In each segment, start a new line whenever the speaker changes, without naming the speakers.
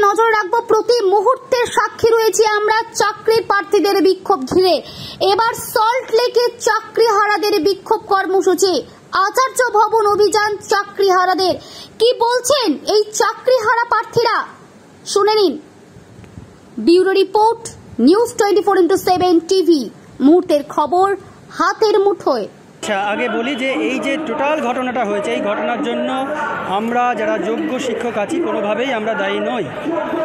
নজর রাখবো। প্রতি মুহূর্তে সাক্ষী রয়েছে আমরা চাকরির প্রার্থীদের বিক্ষোভ ঘিরে। এবার সল্ট লেকে চাকরিহারাদের বিক্ষোভ কর্মসূচি, আচার্য ভবন অভিযান চাকরিহারাদের। কি বলছেন এই চাকরিহারা প্রার্থীরা, শুনে নিন। Bureau report, news 24x7 TV, মুহূর্তের খবর হাতের মুঠোয়।
আচ্ছা, আগে বলি যে এই যে টোটাল ঘটনাটা হয়েছে, এই ঘটনার জন্য আমরা যারা যোগ্য শিক্ষক আছি কোনোভাবেই আমরা দায়ী নই।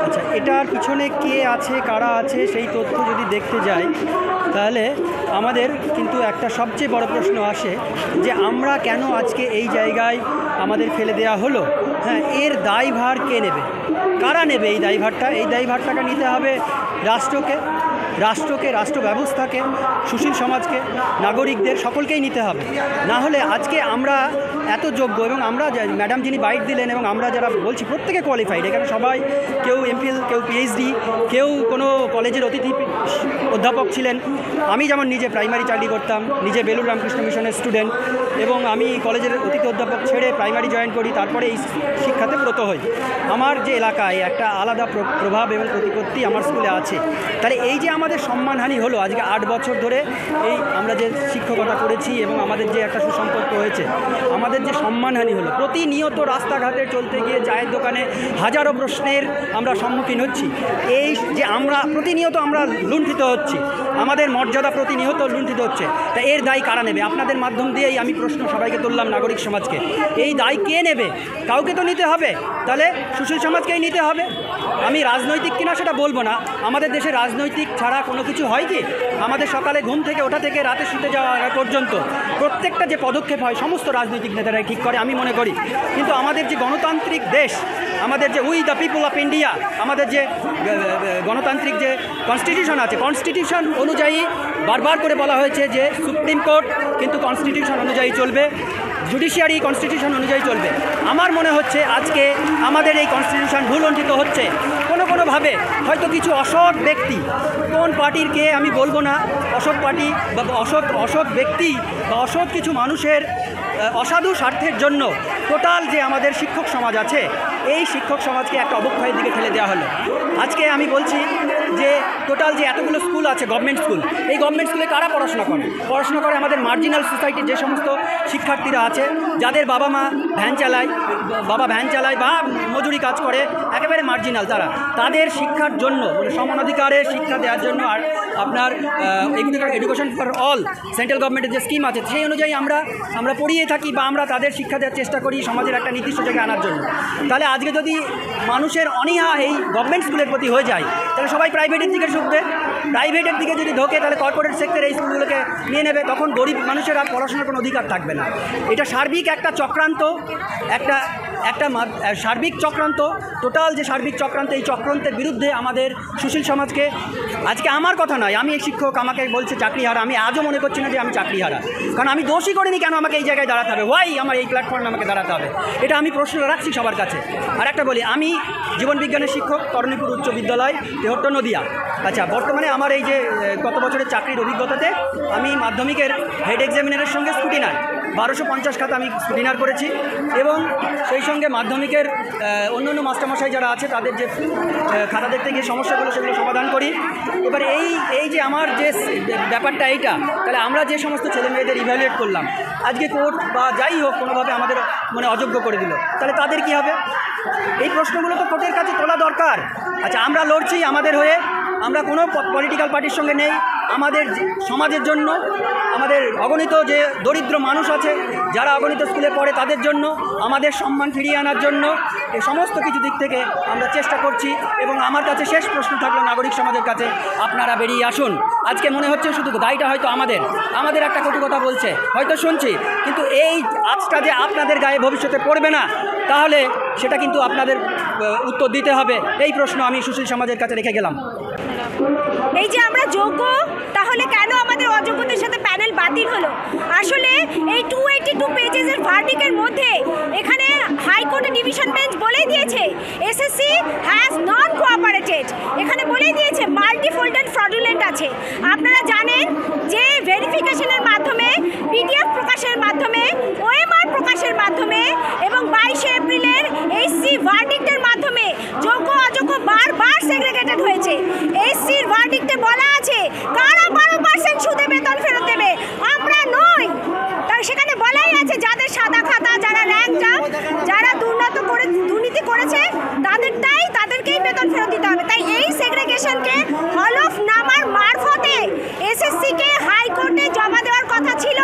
আচ্ছা, এটার পিছনে কে আছে, কারা আছে, সেই তথ্য যদি দেখতে যাই তাহলে আমাদের কিন্তু একটা সবচেয়ে বড় প্রশ্ন আসে যে আমরা কেন আজকে এই জায়গায় আমাদের ফেলে দেওয়া হলো। হ্যাঁ, এর দায়ভার কে নেবে, কারা নেবে এই দায়ভারটা? এই দায়ভারটাকে নিতে হবে রাষ্ট্রকে, রাষ্ট্র ব্যবস্থাকে, সুশীল সমাজকে, নাগরিকদের, সকলকেই নিতে হবে। না হলে আজকে আমরা এত যোগ্য এবং আমরা ম্যাডাম যিনি বাইট দিলেন এবং আমরা যারা বলছি প্রত্যেকে কোয়ালিফাইড, এখানে সবাই, কেউ এমফিল, কেউ পিএইচডি, কেউ কোনো কলেজের অতিথি অধ্যাপক ছিলেন। আমি যেমন নিজে প্রাইমারি চাকরি করতাম, নিজে বেলুড় রামকৃষ্ণ মিশনের স্টুডেন্ট, এবং আমি কলেজের অতিথি অধ্যাপক ছেড়ে প্রাইমারি জয়েন করি, তারপরে এই শিক্ষাতে ব্রত হই। আমার যে এলাকায় একটা আলাদা প্রভাব এবং প্রতিপত্তি আমার স্কুলে আছে। তাহলে এই যে আমাদের সম্মানহানি হলো আজকে 8 বছর ধরে এই আমরা যে শিক্ষকতা করেছি এবং আমাদের যে একটা সুসম্পর্ক হয়েছে, আমাদের যে সম্মানহানি হলো, প্রতিনিয়ত রাস্তাঘাটে চলতে গিয়ে চায়ের দোকানে হাজারো প্রশ্নের আমরা সম্মুখীন হচ্ছি। এই যে আমরা প্রতিনিয়ত আমরা লুণ্ঠিত হচ্ছি, আমাদের মর্যাদা প্রতিনিয়ত লুণ্ঠিত হচ্ছে, তা এর দায় কারা নেবে? আপনাদের মাধ্যম দিয়েই আমি প্রশ্ন সবাইকে তুললাম, নাগরিক সমাজকে। এই দায় কে নেবে? কাউকে তো নিতে হবে, তাহলে সুশীল সমাজকেই নিতে হবে। আমি রাজনৈতিক কিনা সেটা বলবো না, আমাদের দেশে রাজনৈতিক ছাড়া কোনো কিছু হয় কি? আমাদের সকালে ঘুম থেকে ওঠা থেকে রাতে শুতে যাওয়া পর্যন্ত প্রত্যেকটা যে পদক্ষেপ হয় সমস্ত রাজনৈতিক নেতারাই ঠিক করে, আমি মনে করি। কিন্তু আমাদের যে গণতান্ত্রিক দেশ, আমাদের যে we the people of India, আমাদের যে গণতান্ত্রিক যে কনস্টিটিউশন আছে, কনস্টিটিউশন অনুযায়ী বারবার করে বলা হয়েছে যে সুপ্রিম কোর্ট কিন্তু কনস্টিটিউশন অনুযায়ী চলবে, জুডিশিয়ারি কনস্টিটিউশন অনুযায়ী চলবে। আমার মনে হচ্ছে আজকে আমাদের এই কনস্টিটিউশন ভুলণ্ঠিত হচ্ছে কোনোভাবে। হয়তো কিছু অসৎ ব্যক্তি, কোন পার্টির কে আমি বলবো না, অসৎ পার্টি বা অসৎ ব্যক্তি বা অসৎ কিছু মানুষের অসাধু স্বার্থের জন্য টোটাল যে আমাদের শিক্ষক সমাজ আছে, এই শিক্ষক সমাজকে একটা অবক্ষয়ের দিকে ঠেলে দেওয়া হলো। আজকে আমি বলছি যে টোটাল যে এতগুলো স্কুল আছে, গভর্নমেন্ট স্কুল, এই গভর্নমেন্ট স্কুলে কারা পড়াশোনা করে? আমাদের মার্জিনাল সোসাইটির যে সমস্ত শিক্ষার্থীরা আছে, যাদের বাবা ভ্যান চালায় বা মজুরি কাজ করে, একেবারে মার্জিনাল, তাদের শিক্ষার জন্য, মানে সমানাধিকারে শিক্ষা দেওয়ার জন্য আর আপনার এডুকেশন ফর অল সেন্ট্রাল গভর্নমেন্টের যে স্কিম আছে সেই অনুযায়ী আমরা পড়িয়ে থাকি বা আমরা তাদের শিক্ষা দেওয়ার চেষ্টা করি সমাজের একটা নির্দিষ্ট জায়গায় আনার জন্য। তাহলে আজকে যদি মানুষের অনীহা এই গভর্নমেন্ট স্কুলের প্রতি হয়ে যায়, তাহলে সবাই প্রাইভেটের দিকে ঝুঁকবে। প্রাইভেটের দিকে যদি ঢোকে তাহলে কর্পোরেট সেক্টর এই স্কুলগুলোকে নিয়ে নেবে, তখন গরিব মানুষের আর পড়াশোনার কোনো অধিকার থাকবে না। এটা সার্বিক একটা চক্রান্ত, একটা সার্বিক চক্রান্ত, টোটাল যে সার্বিক চক্রান্ত, এই চক্রান্তের বিরুদ্ধে আমাদের সুশীল সমাজকে, আজকে আমার কথা নয়, আমি এই শিক্ষক, আমাকে বলছে চাকরিহারা, আমি আজও মনে করছি না যে আমি চাকরিহারা, কারণ আমি দোষই করিনি। কেন আমাকে এই জায়গায় দাঁড়াতে হবে? ওয়াই আমার এই প্ল্যাটফর্মে আমাকে দাঁড়াতে হবে? এটা আমি প্রশ্ন রাখছি সবার কাছে। আর একটা বলি, আমি জীবনবিজ্ঞানের শিক্ষক, তরণীপুর উচ্চ বিদ্যালয়, তেহট্ট, নদিয়া। আচ্ছা, বর্তমানে আমার এই যে গত বছরের চাকরির অভিজ্ঞতাতে আমি মাধ্যমিকের হেড এক্সামিনারের সঙ্গে স্কুটিনার 1250 খাতা আমি স্কুটিনার করেছি, এবং সেই সঙ্গে মাধ্যমিকের অন্য মাস্টারমশাই যারা আছে তাদের যে খাতা দেখতে গিয়ে সমস্যাগুলো সেগুলো সমাধান করি। এবার এই যে আমার যে ব্যাপারটা এইটা, তাহলে আমরা যে সমস্ত ছেলেমেয়েদের ইভ্যালুয়েট করলাম, আজকে কোর্ট বা যাই হোক কোনোভাবে আমাদের মানে অযোগ্য করে দিল, তাহলে তাদের কি হবে? এই প্রশ্নগুলো তো কোর্টের কাছে তোলা দরকার। আচ্ছা, আমরা লড়ছি আমাদের হয়ে, আমরা কোনো পলিটিক্যাল পার্টির সঙ্গে নেই, আমাদের সমাজের জন্য, আমাদের অগণিত যে দরিদ্র মানুষ আছে যারা অগণিত স্কুলে পড়ে তাদের জন্য, আমাদের সম্মান ফিরিয়ে আনার জন্য, এই সমস্ত কিছু দিক থেকে আমরা চেষ্টা করছি। এবং আমার কাছে শেষ প্রশ্ন থাকলো নাগরিক সমাজের কাছে, আপনারা বেরিয়ে আসুন। আজকে মনে হচ্ছে শুধু দায়টা হয়তো আমাদের একটা কটু কথা বলছে, হয়তো শুনছি, কিন্তু এই আজটা যে আপনাদের গায়ে ভবিষ্যতে পড়বে না, তাহলে সেটা কিন্তু আপনাদের উত্তর দিতে হবে। এই প্রশ্ন আমি সুশীল সমাজের কাছে রেখে গেলাম।
এই যে আমরা যোগ্য, তাহলে কেন আমাদের অযোগ্যতার সাথে প্যানেল বাতিল হলো? আসলে এই 282 পেজেসের ভার্ডিক্টের মধ্যে এখানে হাইকোর্টের ডিভিশন বেঞ্চ বলেই দিয়েছে এসএসসি হ্যাজ নন কোঅপারেটেড। এখানে বলেই দিয়েছে মাল্টিফোল্ডেড ফ্রডুলেন্ট আছে। আপনারা জানেন যে ভেরিফিকেশনের মাধ্যমে, পিডিএফ প্রকাশের মাধ্যমে, ওএমআর প্রকাশের মাধ্যমে এবং 22শে এপ্রিলের এইচসি ভার্ডিক্টের মাধ্যমে যোগ্য অযোগ্য করেছে তাদেরকেই বেতন ফেরত দিতে হবে। তাই এই সেগ্রিগেশনকে হলফনামার মারফতে এসএসসিকে হাইকোর্টে জমা দেওয়ার কথা ছিল,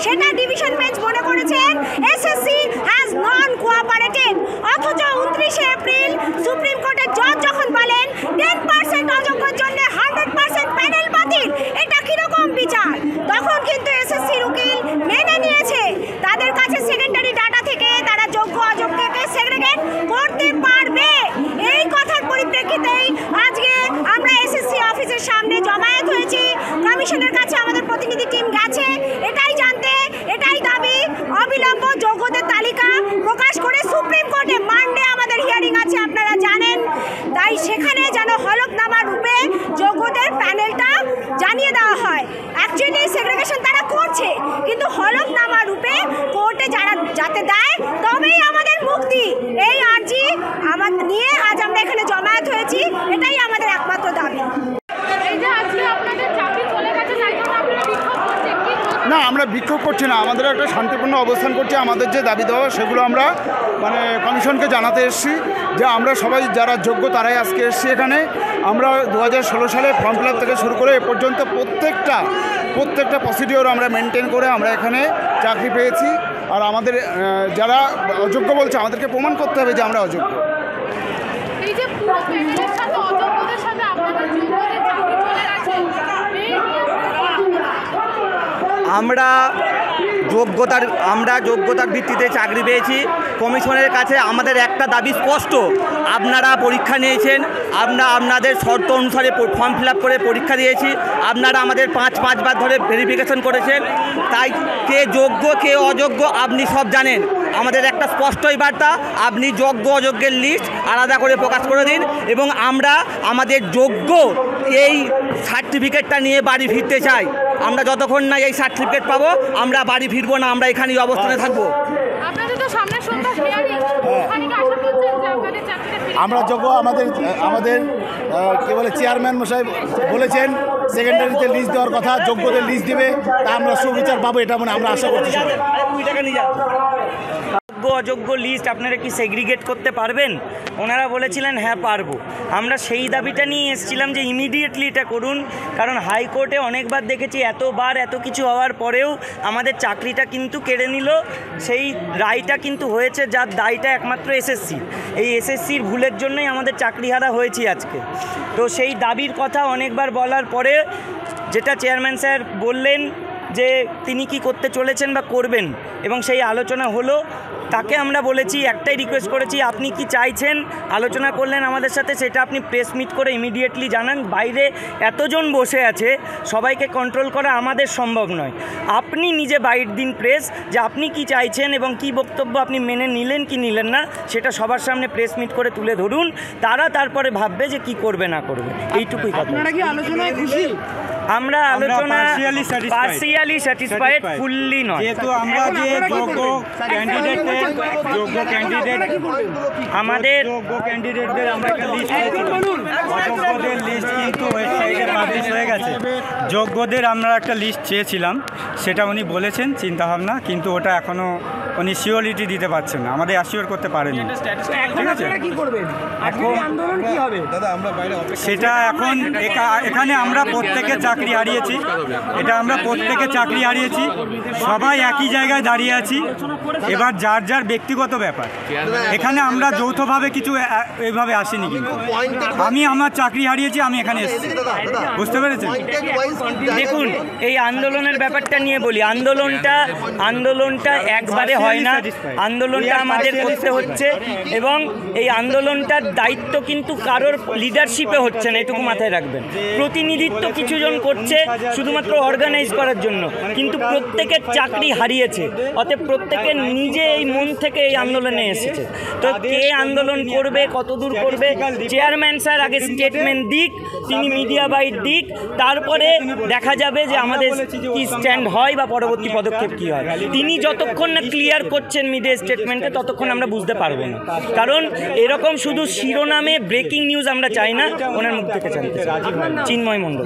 সেটা ডিভিশন বেঞ্চ মনে করেছেন এসএসসি হ্যাজ নন কোঅপারেটেড। অথচ 29 এপ্রিল সুপ্রিম কোর্টের জজ যখন বলেন 10% অযোগ্যের জন্য 100% প্যানেল বাতিল, এটা কিরকম বিচার, তখন কিন্তু এসএসসির উকিল মেনে নিয়েছে তাদের কাছে সেকেন্ডারি ডাটা থেকে তারা যোগ্য অযোগ্যকে সেগ্রিগেট করতে পারবে। এই কথার পরিপ্রেক্ষিতেই আজকে আমরা এসএসসি অফিসের সামনে জমায়েত হয়েছি। কমিশনের কাছে আমাদের প্রতিনিধি টিম গেছে এটাই জানতে, এটাই দাবি অবিলম্ব যোগ্যদের তালিকা প্রকাশ করে সুপ্রিম কোর্টে মানডে আমাদের হিয়ারিং আছে আপনারা জানেন। তাই সেখানে যেন হলফনামা রূপে যোগ্যদের প্যানেলটা জানিয়ে দেওয়া হয়। অ্যাকচুয়ালি সেগ্রিগেশন তারা করছে, কিন্তু হলফনামা রূপে কোর্টে যাতে দেয় তবেই আমাদের মুক্তি। এই আর্জি আমাদের নিয়ে আজ আমরা এখানে জমায়েত হয়েছি, এটাই আমাদের একমাত্র দাবি।
না, আমরা বিক্ষোভ করছি না, আমাদের একটা শান্তিপূর্ণ অবস্থান করছি। আমাদের যে দাবি দেওয়া সেগুলো আমরা কমিশনকে জানাতে এসেছি যে আমরা সবাই যারা যোগ্য তারাই আজকে এসেছি এখানে। আমরা 2016 সালে ফর্ম ফিল আপ থেকে শুরু করে এ পর্যন্ত প্রত্যেকটা প্রসিডিওর আমরা মেনটেন করে আমরা এখানে চাকরি পেয়েছি। আর আমাদের যারা অযোগ্য বলছে আমাদেরকে প্রমাণ করতে হবে যে আমরা অযোগ্য।
এই যে পুরো প্যানেলের সাথে অযোগ্যদের সাথে আপনাদের যোগ্যদের চাকরি চলে গেছে,
আমরা যোগ্যতার ভিত্তিতে চাকরি পেয়েছি। কমিশনের কাছে আমাদের একটা দাবি স্পষ্ট, আপনারা পরীক্ষা নিয়েছেন, আমরা আপনাদের শর্ত অনুসারে ফর্ম ফিল আপ করে পরীক্ষা দিয়েছি, আপনারা আমাদের পাঁচবার ধরে ভেরিফিকেশন করেছেন। তাই কে যোগ্য কে অযোগ্য আপনি সব জানেন। আমাদের একটা স্পষ্টই বার্তা, আপনি যোগ্য অযোগ্যের লিস্ট আলাদা করে প্রকাশ করে দিন এবং আমরা আমাদের যোগ্য এই সার্টিফিকেটটা নিয়ে বাড়ি ফিরতে চাই। আমরা যতক্ষণ না এই সার্টিফিকেট পাবো আমরা বাড়ি ফিরবো না, আমরা এখানেই অবস্থানে থাকবো।
আমরা যোগ্য, আমাদের কি বলে চেয়ারম্যান মশাই বলেছেন সেকেন্ডারিতে লিস্ট দেওয়ার কথা, যোগ্যদের লিস্ট দেবে, তা আমরা সুবিচার পাবো, এটা আমরা আশা করছি।
যোগ্য অযোগ্য লিস্ট আপনারা কি সেগ্রিগেট করতে পারবেন? ওনারা বলেছিলেন হ্যাঁ পারবো। আমরা সেই দাবিটা নিয়ে এসেছিলাম যে ইমিডিয়েটলি এটা করুন, কারণ হাইকোর্টে অনেকবার দেখেছি এত কিছু হওয়ার পরেও আমাদের চাকরিটা কিন্তু কেড়ে নিল। সেই রায়টা কিন্তু হয়েছে, যার দায়টা একমাত্র এসএসসি। এই এসএসসির ভুলের জন্যই আমাদের চাকরিহারা হয়েছি আজকে। তো সেই দাবির কথা অনেকবার বলার পরে যেটা চেয়ারম্যান স্যার বললেন যে তিনি কি করতে চলেছেন বা করবেন এবং সেই আলোচনা হলো। তাকে আমরা বলেছি, একটাই রিকোয়েস্ট করেছি, আপনি কি চাইছেন আলোচনা করলেন আমাদের সাথে, সেটা আপনি প্রেস মিট করে ইমিডিয়েটলি জানান। বাইরে এতজন বসে আছে, সবাইকে কন্ট্রোল করা আমাদের সম্ভব নয়। আপনি নিজে বাইট দিন প্রেস, যে আপনি কি চাইছেন এবং কি বক্তব্য আপনি মেনে নিলেন কি নিলেন না, সেটা সবার সামনে প্রেস মিট করে তুলে ধরুন। তারপরে ভাববে যে কি করবে না করবে। এইটুকুই কথা।
আপনারা কি আলোচনায় খুশি?
আমরা আলোচনা পার্সিয়ালি স্যাটিসফাইড, ফুললি নয়।
যেহেতু আমরা যে
আমাদের
যোগ্য ক্যান্ডিডেটদের আমরা একটা লিস্ট অযোগ্যদের লিস্ট কিন্তু ওয়েবসাইটে পাবলিশ হয়ে গেছে। যোগ্যদের আমরা একটা লিস্ট চেয়েছিলাম, সেটা উনি বলেছেন চিন্তাভাবনা, কিন্তু ওটা এখনও উনি শিওরিটি দিতে পারছেন না, আমাদের অ্যাসিওর করতে পারেননি। ঠিক আছে, সেটা এখন এখানে আমরা প্রত্যেকে চাকরি হারিয়েছি, সবাই একই জায়গায় দাঁড়িয়ে আছি। এবার যার যার ব্যক্তিগত ব্যাপার, এখানে আমরা যৌথভাবে কিছু এইভাবে আসিনি। কিন্তু আমি আমার চাকরি হারিয়েছি, আমি এখানে এসেছি, বুঝতে পেরেছেন?
দেখুন, এই আন্দোলনের ব্যাপারটা নিয়ে বলি, আন্দোলনটা একবারে হয় না, আন্দোলনটা আমাদের করতে হচ্ছে এবং এই আন্দোলনটার দায়িত্ব কিন্তু কারোর লিডারশিপে হচ্ছে না, এটুকু মাথায় রাখবেন। প্রতিনিধিত্ব কিছুজন করছে শুধুমাত্র অর্গানাইজ করার জন্য, কিন্তু প্রত্যেকের চাকরি হারিয়েছে, অতএব প্রত্যেকে নিজে এই মন থেকে এই আন্দোলনে এসেছে। তো কে আন্দোলন করবে, কতদূর করবে, চেয়ারম্যান স্যার আগে স্টেটমেন্ট দিক, তিনি মিডিয়া বাইট দিক, তারপরে দেখা যাবে যে আমাদের কি স্ট্যান্ড হয় বা পরবর্তী পদক্ষেপ কী হয়। তিনি যতক্ষণ না ক্লিয়ার করছেন মিডিয়া স্টেটমেন্টে, ততক্ষণ আমরা বুঝতে পারবো না। কারণ এরকম শুধু শিরোনামে ব্রেকিং নিউজ আমরা চাই না, ওনার মুখ থেকে জানতে চাই। চিন্ময় মণ্ডল।